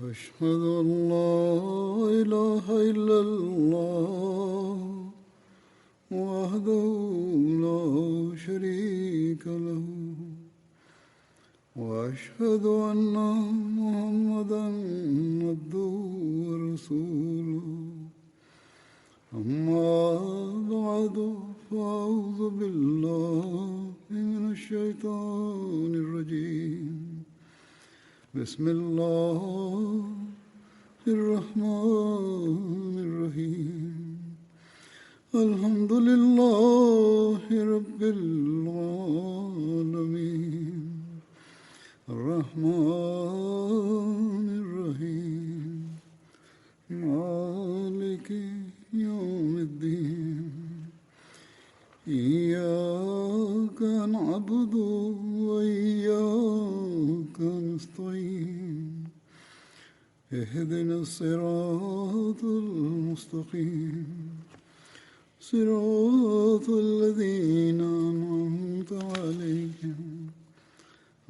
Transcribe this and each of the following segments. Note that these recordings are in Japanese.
أشهد أن لا إله إلا الله وحده لا شريك له وأشهد أن محمدا عبده ورسوله أما بعد فأعوذ بالله من الشيطان الرجيم بسم الله الرحمن الرحيم الحمد لله رب العالمين الرحمن الرحيم مالك يوم الدين إياك نعبد وإياك نستعين اهدنا الصراط المستقيم صراط الذين أنعمت عليهم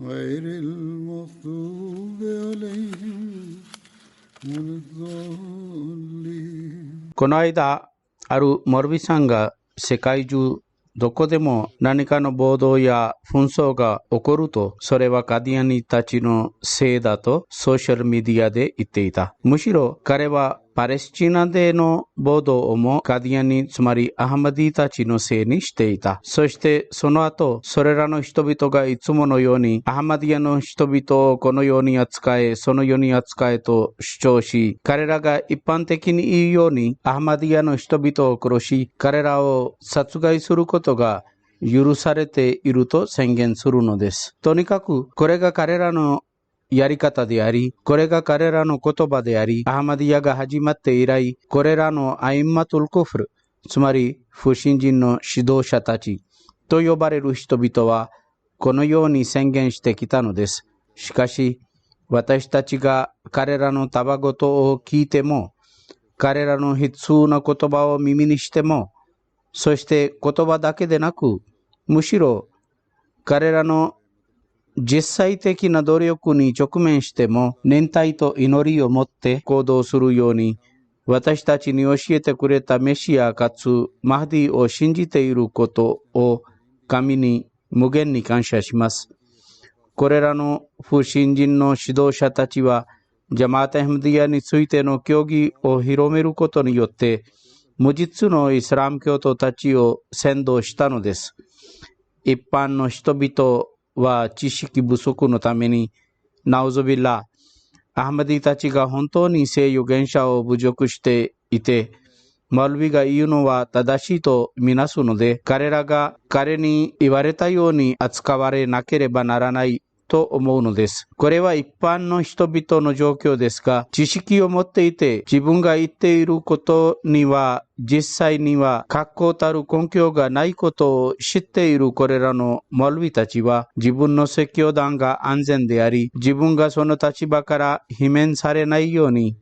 غير المغضوب عليهم ولا الضالين。この間あるモルビさんが世界中どこでも何かの暴動や紛争が起こると、それはカディアニたちのせいだとソーシャルメディアで言っていた。むしろ彼はパレスチナでの暴動をもカディアニ、つまりアハマディたちのせいにしていた。そしてその後、それらの人々がいつものようにアハマディアの人々をこのように扱え、そのように扱えと主張し、彼らが一般的に言うようにアハマディアの人々を殺し、彼らを殺害することが許されていると宣言するのです。とにかくこれが彼らのやり方であり、これが彼らの言葉であり、アハマディアが始まって以来、これらのアインマトルコフル、つまり不信心の指導者たちと呼ばれる人々はこのように宣言してきたのです。しかし、私たちが彼らのたわごとを聞いても、彼らの悲痛な言葉を耳にしても、そして言葉だけでなく、むしろ彼らの実際的な努力に直面しても、忍耐と祈りを持って行動するように、私たちに教えてくれたメシアかつマハディを信じていることを神に無限に感謝します。これらの不信心の指導者たちは、ジャマート・アハマディアについての教義を広めることによって、無実のイスラム教徒たちを扇動したのです。一般の人々は知識不足のために、ナウズビラ、アハマディたちが本当に聖預言者を侮辱していて、マルビが言うのは正しいとみなすので、彼らが彼に言われたように扱われなければならないと思うのです。これは一般の人々の状況ですが、知識を持っていて自分が言っていることには実際には確固たる根拠がないことを知っているこれらのモルビたちは、自分の説教団が安全であり、自分がその立場から罷免されないように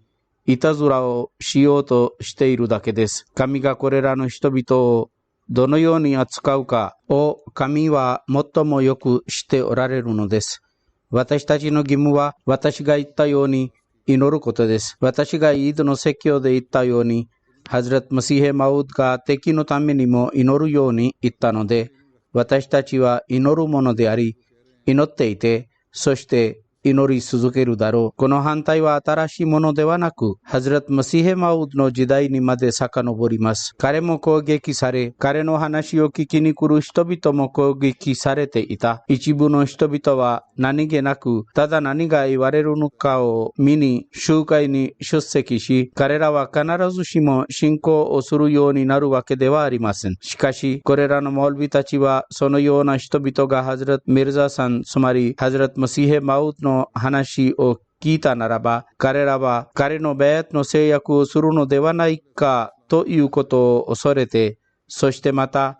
いたずらをしようとしているだけです。神がこれらの人々をどのように扱うかを神は最もよく知っておられるのです。私たちの義務は私が言ったように祈ることです。私がイードの説教で言ったように、ハズラト・マシーヘ・マウドが敵のためにも祈るように言ったので、私たちは祈るものであり、祈っていて、そして祈り続けるだろう。この反対は新しいものではなく、ハズラト・マシーヘ・マウドの時代にまで遡ります。彼も攻撃され、彼の話を聞きに来る人々も攻撃されていた。一部の人々は何気なく、ただ何が言われるのかを見に集会に出席し、彼らは必ずしも信仰をするようになるわけではありません。しかし、これらのモルビたちは、そのような人々がハズラト・ミルザさん、つまりハズラト・マシーヘ・マウドの話を聞いたならば、彼らは彼のベアトの制約をするのではないかということを恐れて、そしてまた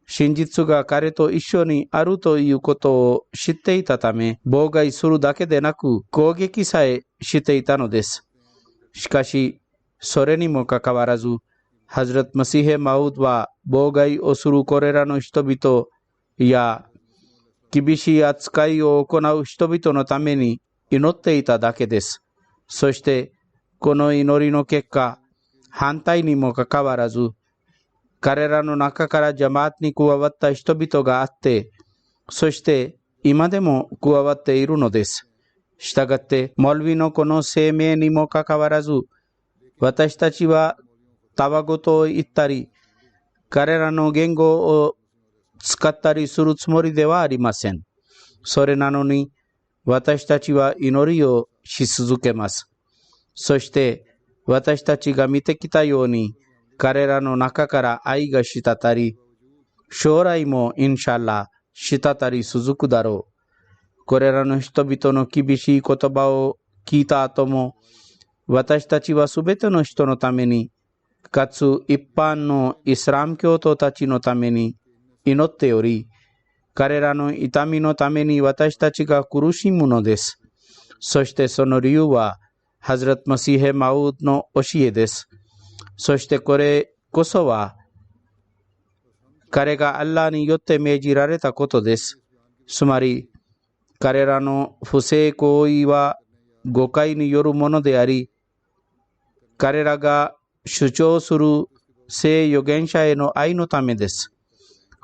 真実が彼と一緒にあるということを知っていたため、妨害するだけでなく攻撃さえしていたのです。しかし、それにもかかわらず、ハズラト・マシーヘ・マウドは妨害をするこれらの人々や厳しい扱いを行う人々のために祈っていただけです。そしてこの祈りの結果、反対にもかかわらず、彼らの中からジャマートに加わった人々があって、そして今でも加わっているのです。したがって、モルビのこの声明にもかかわらず、私たちはたわごとを言ったり、彼らの言語を使ったりするつもりではありません。それなのに、私たちは祈りをし続けます。そして、私たちが見てきたように、彼らの中から愛が滴り、将来もインシャアラ滴り続くだろう。これらの人々の厳しい言葉を聞いた後も、私たちはすべての人のために、かつ一般のイスラム教徒たちのために祈っており、彼らの痛みのために私たちが苦しむのです。そしてその理由は、ハズラト・マシーヘ・マウードの教えです。そしてこれこそは、彼がアッラーによって命じられたことです。つまり、彼らの不正行為は誤解によるものであり、彼らが主張する聖預言者への愛のためです。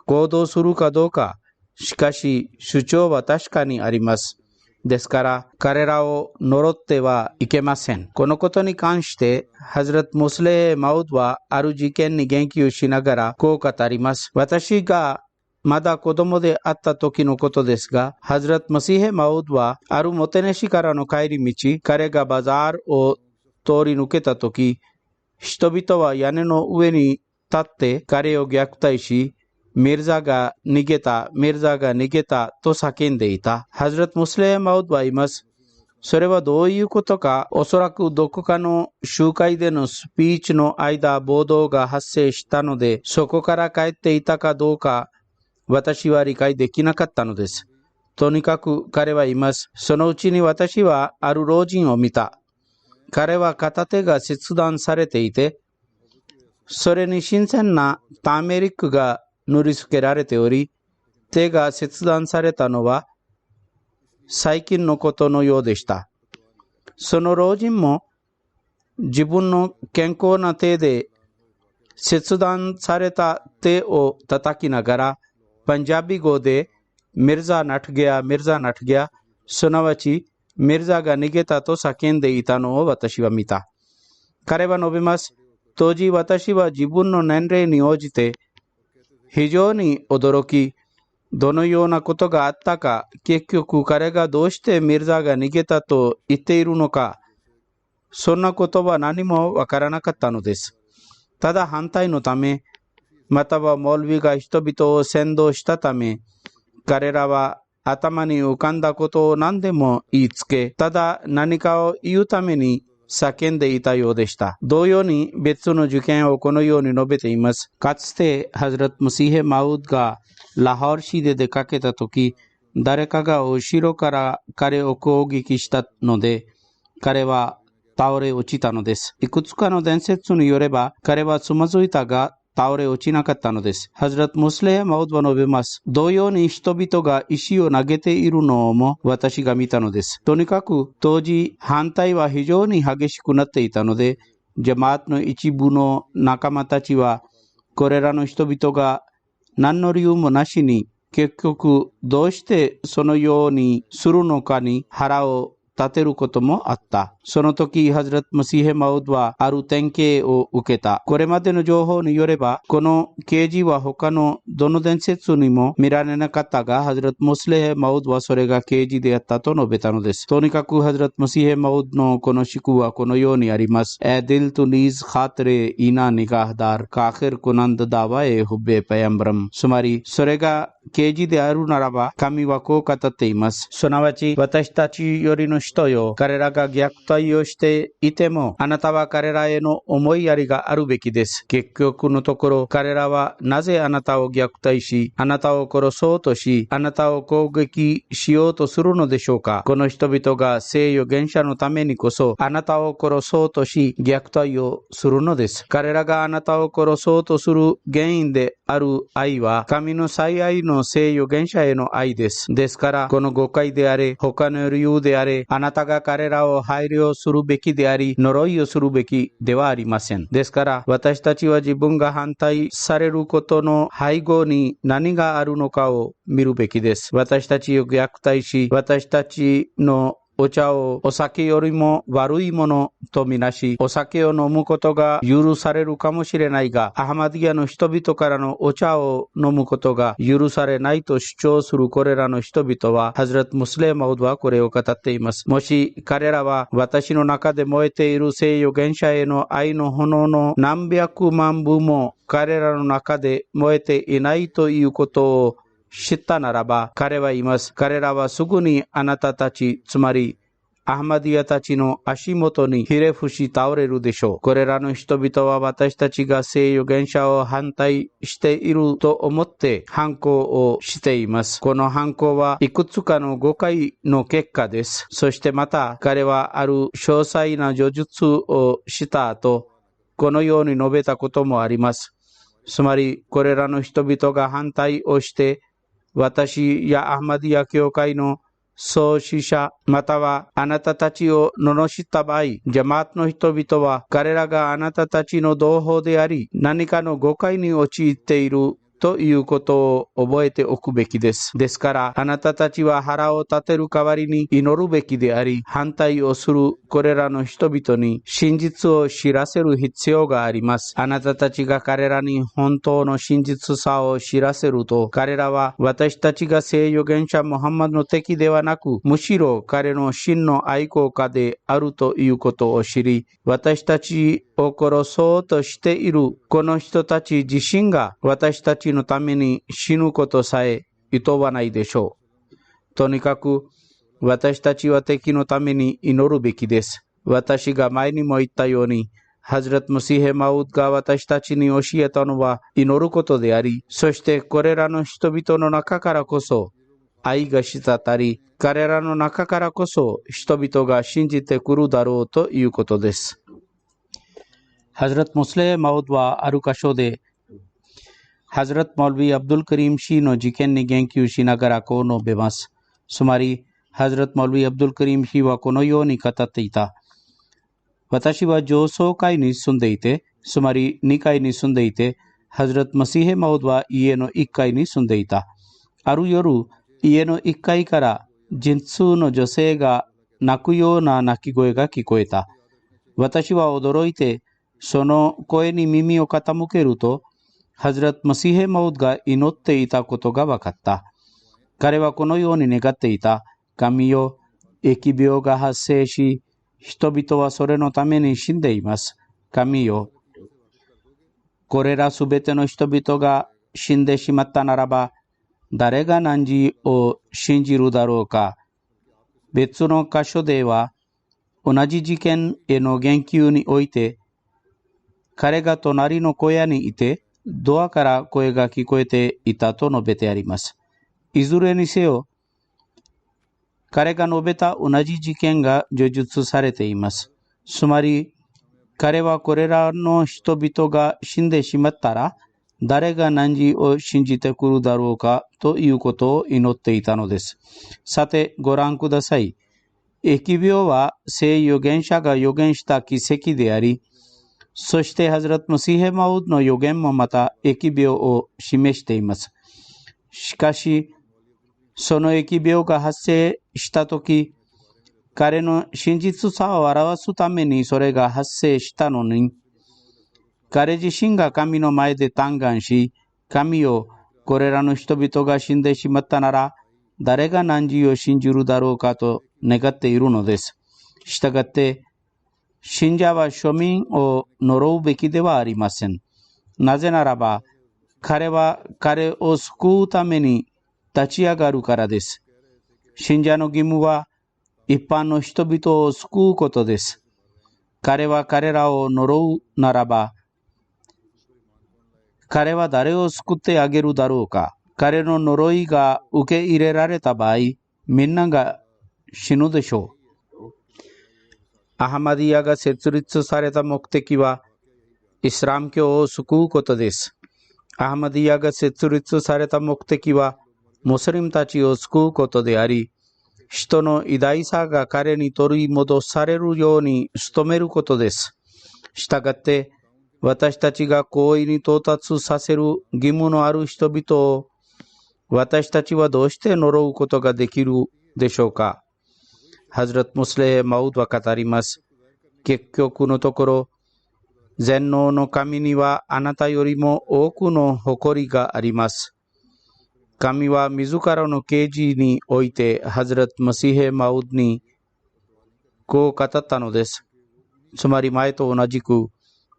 行動するかどうか、しかし主張は確かにあります。ですから、彼らを呪ってはいけません。このことに関して、ハズラト・ムスレー・マウドはある事件に言及しながらこう語ります。私がまだ子供であった時のことですが、ハズラト・マシーヘ・マウドはあるモテネシからの帰り道、彼がバザールを通り抜けた時、人々は屋根の上に立って彼を虐待し、ミルザが逃げた、ミルザが逃げたと叫んでいた。ハズラト・ムスレー・マウドは言います。それはどういうことか、おそらくどこかの集会でのスピーチの間、暴動が発生したので、そこから帰っていたかどうか、私は理解できなかったのです。とにかく彼は言います。そのうちに私はある老人を見た。彼は片手が切断されていて、それに新鮮なターメリックが塗りつけられており、手が切断されたのは最近のことのようでした。その老人も自分の健康な手で切断された手を叩きながら、パンジャビ語でミルザナトギャ、ミルザナトギャ、すなわちミルザが逃げたと叫んでいたのを私は見た。彼は述べます。当時私は自分の年齢に応じて非常に驚き、どのようなことがあったか、結局彼がどうしてミルザが逃げたと言っているのか、そんなことは何もわからなかったのです。ただ反対のため、またはモルビが人々を扇動したため、彼らは頭に浮かんだことを何でも言いつけ、ただ何かを言うために叫んでいたようでした。同様に別の受験をこのように述べています。かつてハズラト・ムシーヘ・マウドがラホール市で出かけたとき、誰かが後ろから彼を攻撃したので、彼は倒れ落ちたのです。いくつかの伝説によれば、彼はつまずいたが倒れ落ちなかったのです。ハズラト・ムスレー・マウドは述べます。同様に人々が石を投げているのも私が見たのです。とにかく当時反対は非常に激しくなっていたので、ジャマートの一部の仲間たちは、これらの人々が何の理由もなしに結局どうしてそのようにするのかに腹を立てることもあった。その時、ハズラト・マシーヘ・マウドはある典型を受けた。これまでの情報によれば、この啓示は他のどの伝説にも見られなかったが、ハズラト・ムスレヘ・マウドはそれが啓示であったと述べたのです。とにかく、ハズラト・マシーヘ・マウドのこの祝はこのようにあります。エディルとニーズ・ハトレ・イナ・ニガーダー・カーヘル・コナンダ・ダワエ・フベ・パヤンブラム。つまり、それが啓示であるならば、神はこう語っています。すなわち、私たちよりの人よ、彼らが虐待をしていても、あなたは彼らへの思いやりがあるべきです。結局のところ、彼らはなぜあなたを虐待し、あなたを殺そうとし、あなたを攻撃しようとするのでしょうか。この人々が聖預言者のためにこそ、あなたを殺そうとし、虐待をするのです。彼らがあなたを殺そうとする原因である愛は、神の最愛の聖預言者への愛です。ですから、この誤解であれ、他の理由であれ、あなたが彼らを配慮するべきであり、呪いをするべきではありません。ですから、私たちは自分が反対されることの背後に何があるのかを見るべきです。私たちを虐待し、私たちのお茶をお酒よりも悪いものとみなし、お酒を飲むことが許されるかもしれないが、アハマディアの人々からのお茶を飲むことが許されないと主張するこれらの人々は、ハズラト・ムスレーマウドはこれを語っています。もし彼らは私の中で燃えている聖預言者への愛の炎の何百万部も彼らの中で燃えていないということを知ったならば、彼は言います。彼らはすぐにあなたたち、つまりアハマディアたちの足元にひれ伏し倒れるでしょう。これらの人々は私たちが聖預言者を反対していると思って反抗をしています。この反抗はいくつかの誤解の結果です。そしてまた彼はある詳細な叙述をした後、このように述べたこともあります。つまりこれらの人々が反対をして私やアハマディア教会の創始者またはあなたたちを罵った場合、ジャマートの人々は彼らがあなたたちの同胞であり、何かの誤解に陥っているということを覚えておくべきです。ですから、あなたたちは腹を立てる代わりに祈るべきであり、反対をするこれらの人々に真実を知らせる必要があります。あなたたちが彼らに本当の真実さを知らせると、彼らは私たちが聖預言者ムハンマドの敵ではなく、むしろ彼の真の愛好家であるということを知り、私たちを殺そうとしているこの人たち自身が私たちのために死ぬことさえ厭わないでしょう。とにかく私たちは敵のために祈るべきです。私が前にも言ったように、ハズラト・ムシーヘ・マウッドが私たちに教えたのは祈ることであり、そしてこれらの人々の中からこそ愛が滴り、彼らの中からこそ人々が信じてくるだろうということです。ハズラト・ムスレーマウッドはある箇所で、ハズラト・モルビー・アブドゥル・カリーム氏の事件に言及しながらこう述べます。つまり、ハズラト・モルビー・アブドゥル・カリーム氏はこのように語っていた。私は上層階に住んでいて、つまり2階に住んでいて、ハズラト・マシーヘ・マウドは家の1階に住んでいた。ある夜、家の1階から人数の女性が泣くような泣き声が聞こえた。私は驚いて、その声に耳を傾けると、ハズラト・マシーヘ・マウドが祈っていたことが分かった。彼はこのように願っていた。神よ、疫病が発生し、人々はそれのために死んでいます。神よ、これらすべての人々が死んでしまったならば、誰が汝を信じるだろうか。別の箇所では、同じ事件への言及において、彼が隣の小屋にいて、ドアから声が聞こえていたと述べてあります。いずれにせよ、彼が述べた同じ事件が叙述されています。つまり、彼はこれらの人々が死んでしまったら、誰が汝を信じてくるだろうかということを祈っていたのです。さて、ご覧ください。疫病は聖預言者が預言した奇跡であり、そしてハズラト・マシーヘ・マウドの預言もまた疫病を示しています。しかし、その疫病が発生したとき、彼の真実さを表すためにそれが発生したのに、彼自身が神の前で嘆願し、神よ、これらの人々が死んでしまったなら、誰が汝を信じるだろうかと願っているのです。したがって、信者は庶民を呪うべきではありません。なぜならば、彼は彼を救うために立ち上がるからです。信者の義務は一般の人々を救うことです。彼は彼らを呪うならば、彼は誰を救ってあげるだろうか。彼の呪いが受け入れられた場合、みんなが死ぬでしょう。アハマディアが設立された目的は、イスラム教を救うことです。アハマディアが設立された目的は、ムスリムたちを救うことであり、人の偉大さが彼に取り戻されるように努めることです。したがって、私たちが行為に到達させる義務のある人々を私たちはどうして呪うことができるでしょうか。ハズラット・ムスレー・マウドは語ります。結局のところ、全能の神にはあなたよりも多くの誇りがあります。神は自らの啓示においてハズラット・マシーヘ・マウドにこう語ったのです。つまり前と同じく、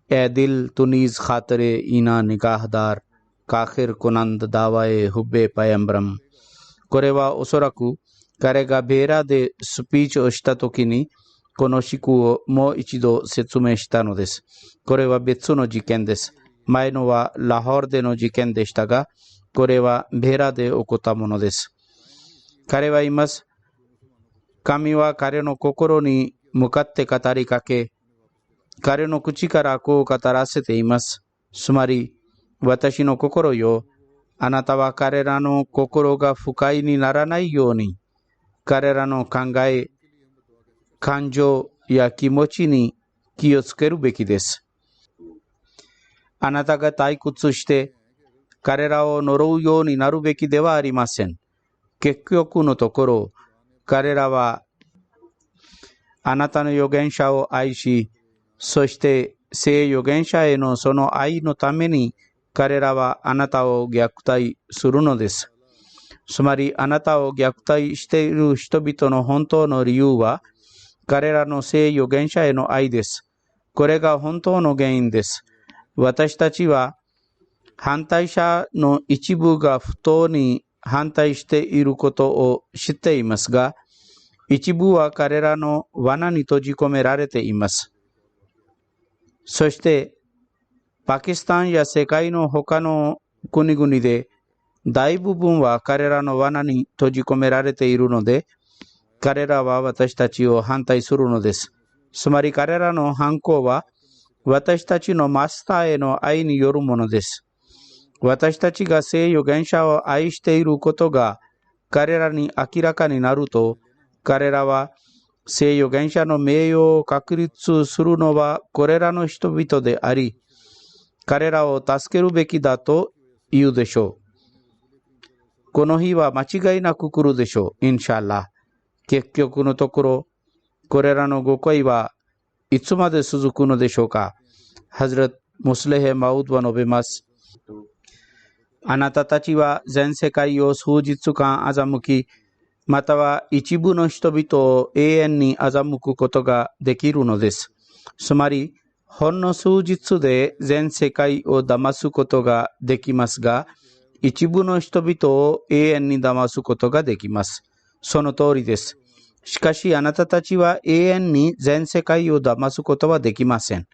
えディル・トゥニーズ・ハタレ・イナ・ニガーダー、カヒル・コナンダ・ダワエ・フベ・パヤンブラム。これはおそらく彼がベーラでスピーチをしたときに、この思考をもう一度説明したのです。これは別の事件です。前のはラホールでの事件でしたが、これはベーラで起こったものです。彼は言います。神は彼の心に向かって語りかけ、彼の口からこう語らせています。つまり、私の心よ、あなたは彼らの心が不快にならないように、彼らの考え、感情や気持ちに気をつけるべきです。あなたが退屈して彼らを呪うようになるべきではありません。結局のところ、彼らはあなたの預言者を愛し、そして聖預言者へのその愛のために彼らはあなたを虐待するのです。つまりあなたを虐待している人々の本当の理由は彼らの聖預言者への愛です。これが本当の原因です。私たちは反対者の一部が不当に反対していることを知っていますが、一部は彼らの罠に閉じ込められています。そして、パキスタンや世界の他の国々で大部分は彼らの罠に閉じ込められているので、彼らは私たちを反対するのです。つまり彼らの反抗は私たちのマスターへの愛によるものです。私たちが聖預言者を愛していることが彼らに明らかになると、彼らは聖預言者の名誉を確立するのはこれらの人々であり、彼らを助けるべきだと言うでしょう。この日は間違いなく来るでしょう。インシャアラー。結局のところ、これらの誤解はいつまで続くのでしょうか。ハズラット・ムスレヘ・マウドは述べます。あなたたちは全世界を数日間欺き、または一部の人々を永遠に欺くことができるのです。つまり、ほんの数日で全世界を騙すことができますが、一部の人々を永遠に騙すことができます。その通りです。しかしあなたたちは永遠に全世界を騙すことはできません。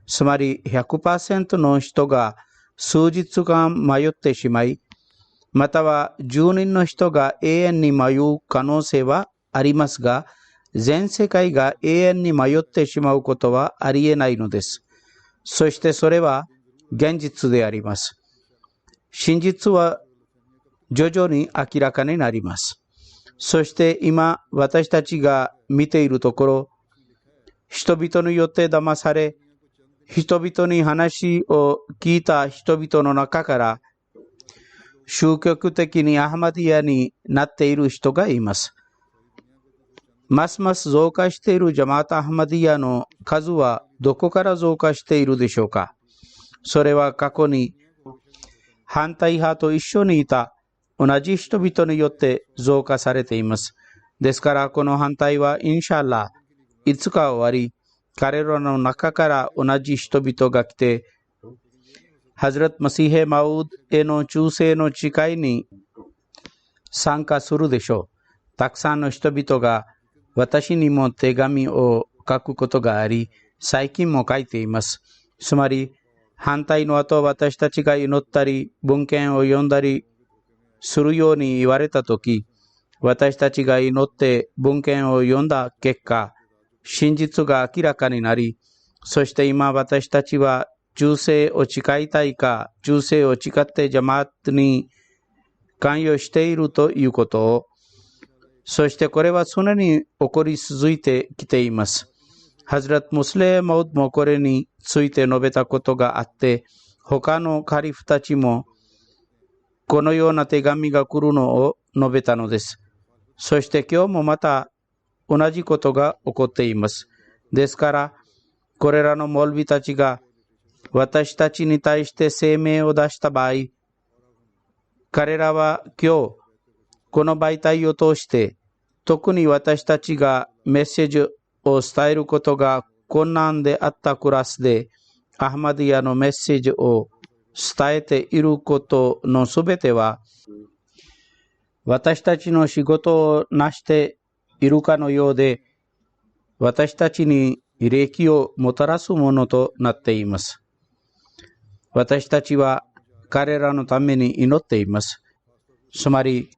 つまり 100% の人が数日間迷ってしまい、または10人の人が永遠に迷う可能性はありますが、全世界が永遠に迷ってしまうことはありえないのです。そしてそれは現実であります。真実は徐々に明らかになります。そして今私たちが見ているところ、人々によって騙され、人々に話を聞いた人々の中から宗教的にアハマディアになっている人がいます。ますます増加しているジャマート・アハマディアの数はどこから増加しているでしょうか。それは過去に反対派と一緒にいた同じ人々によって増加されています。ですからこの反対はインシャアラーいつか終わり、彼らの中から同じ人々が来て、ハズラット・マシーヘ・マウドへの忠誠の誓いに参加するでしょう。たくさんの人々が私にも手紙を書くことがあり、最近も書いています。つまり、反対の後私たちが祈ったり、文献を読んだりするように言われたとき、私たちが祈って文献を読んだ結果、真実が明らかになり、そして今私たちは忠誠を誓いたいか、忠誠を誓ってジャマートに関与しているということをそしてこれは常に起こり続いてきています。ハズラト・ムスレーマウドもこれについて述べたことがあって、他のカリフたちもこのような手紙が来るのを述べたのです。そして今日もまた同じことが起こっています。ですから、これらのモルビたちが私たちに対して声明を出した場合、彼らは今日、この媒体を通して、特に私たちがメッセージを伝えることが困難であったクラスで、アハマディアのメッセージを伝えていることのすべては、私たちの仕事をなしているかのようで、私たちに利益をもたらすものとなっています。私たちは彼らのために祈っています。つまり、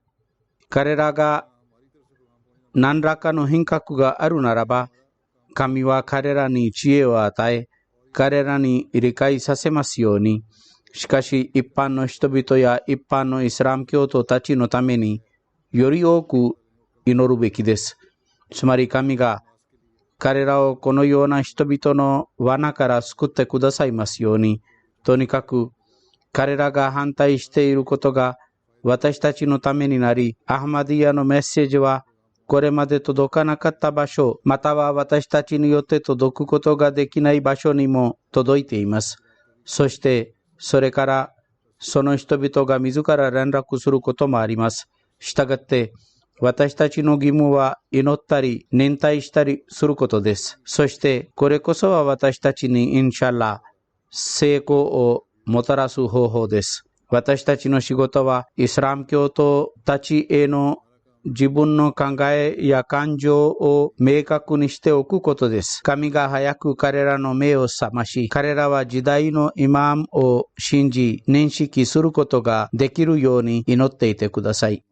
彼らが何らかの変革があるならば、神は彼らに知恵を与え、彼らに理解させますように。しかし、一般の人々や一般のイスラム教徒たちのためにより多く祈るべきです。つまり神が彼らをこのような人々の罠から救ってくださいますように。とにかく彼らが反対していることが私たちのためになり、アハマディアのメッセージはこれまで届かなかった場所、または私たちによって届くことができない場所にも届いています。そしてそれからその人々が自ら連絡することもあります。したがって私たちの義務は祈ったり忍耐したりすることです。そしてこれこそは私たちにインシャアラ成功をもたらす方法です。私たちの仕事はイスラム教徒たちへの自分の考えや感情を明確にしておくことです。神が早く彼らの目を覚まし、彼らは時代のイマームを信じ、認識することができるように祈っていてください。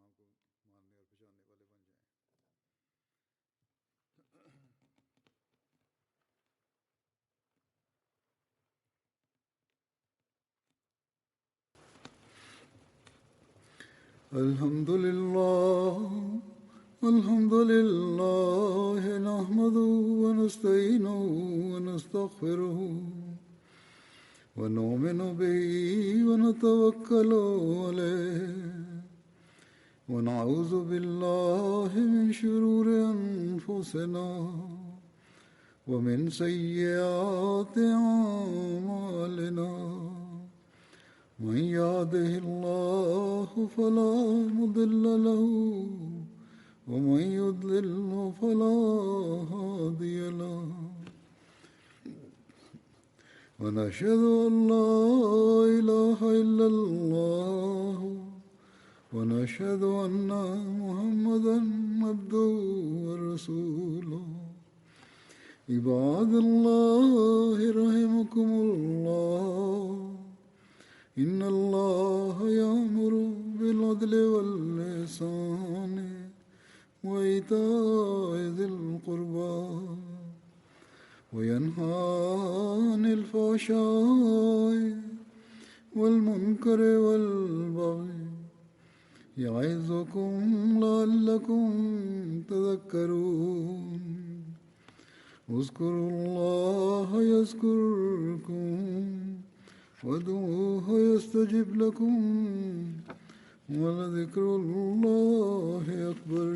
الحمد لله الحمد لله نحمده ونستعينه ونستغفره ونؤمن به ونتوكل عليه ونعوذ بالله من شرور أنفسنا ومن سيئات أعمالنا من يهده الله فلا مضل له ومن يضلل فلا هادي له ونشهد أن لا إله إلا الله ونشهد أن محمدا عبده ورسوله عباد الله رحمكم الله إن الله يأمر بالعدل والإحسان وإيتاء ذي القربى وينهى عن الفحشاء والمنكر والبغي يعظكم لعلكم تذكرون اذكروا الله يذكركم وادعوه يستجب لكم ولذكر الله أكبر